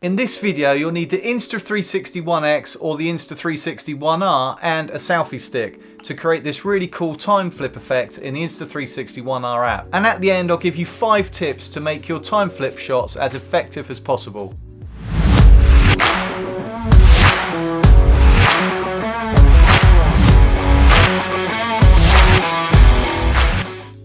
In this video, you'll need the Insta360 One X or the Insta360 One R and a selfie stick to create this really cool time flip effect in the Insta360 One R app. And at the end, I'll give you 5 tips to make your time flip shots as effective as possible.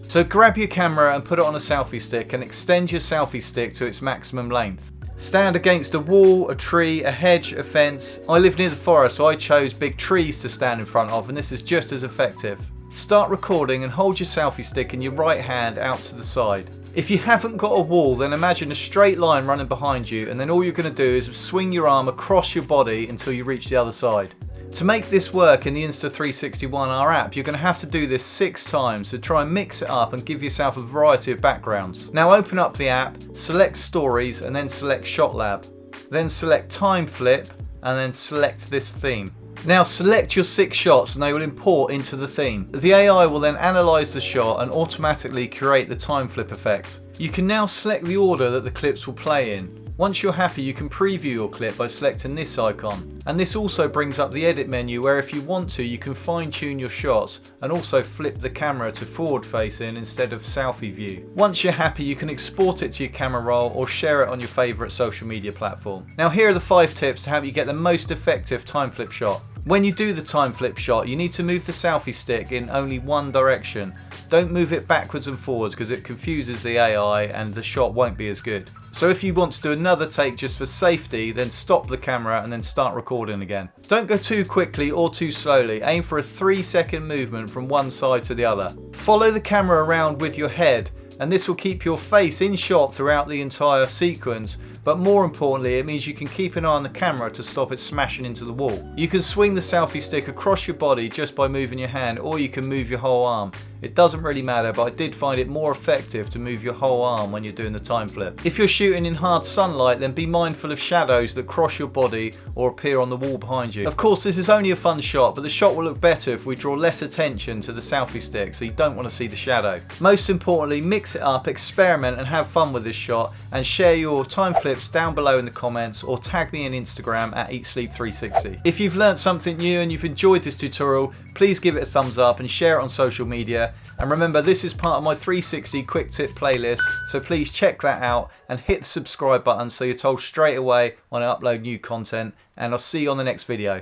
So grab your camera and put it on a selfie stick and extend your selfie stick to its maximum length. Stand against a wall, a tree, a hedge, a fence. I live near the forest, so I chose big trees to stand in front of, and this is just as effective. Start recording and hold your selfie stick in your right hand out to the side. If you haven't got a wall, then imagine a straight line running behind you, and then all you're going to do is swing your arm across your body until you reach the other side. To make this work in the Insta360 One R app, you're going to have to do this 6 times to try and mix it up and give yourself a variety of backgrounds. Now open up the app, select Stories and then select Shot Lab. Then select Time Flip and then select this theme. Now select your 6 shots and they will import into the theme. The AI will then analyse the shot and automatically create the time flip effect. You can now select the order that the clips will play in. Once you're happy, you can preview your clip by selecting this icon. And this also brings up the edit menu where if you want to, you can fine tune your shots and also flip the camera to forward facing instead of selfie view. Once you're happy, you can export it to your camera roll or share it on your favourite social media platform. Now here are the 5 tips to help you get the most effective time flip shot. When you do the time flip shot, you need to move the selfie stick in only one direction. Don't move it backwards and forwards because it confuses the AI and the shot won't be as good. So if you want to do another take just for safety, then stop the camera and then start recording again. Don't go too quickly or too slowly. Aim for a 3-second movement from one side to the other. Follow the camera around with your head, and this will keep your face in shot throughout the entire sequence, but more importantly it means you can keep an eye on the camera to stop it smashing into the wall. You can swing the selfie stick across your body just by moving your hand, or you can move your whole arm. It doesn't really matter, but I did find it more effective to move your whole arm when you're doing the time flip. If you're shooting in hard sunlight, then be mindful of shadows that cross your body or appear on the wall behind you. Of course, this is only a fun shot, but the shot will look better if we draw less attention to the selfie stick, so you don't want to see the shadow. Most importantly, mix it up, experiment and have fun with this shot, and share your time flips down below in the comments or tag me on Instagram at EatSleep360. If you've learned something new and you've enjoyed this tutorial, please give it a thumbs up and share it on social media. And remember, this is part of my 360 quick tip playlist, so please check that out and hit the subscribe button so you're told straight away when I upload new content, and I'll see you on the next video.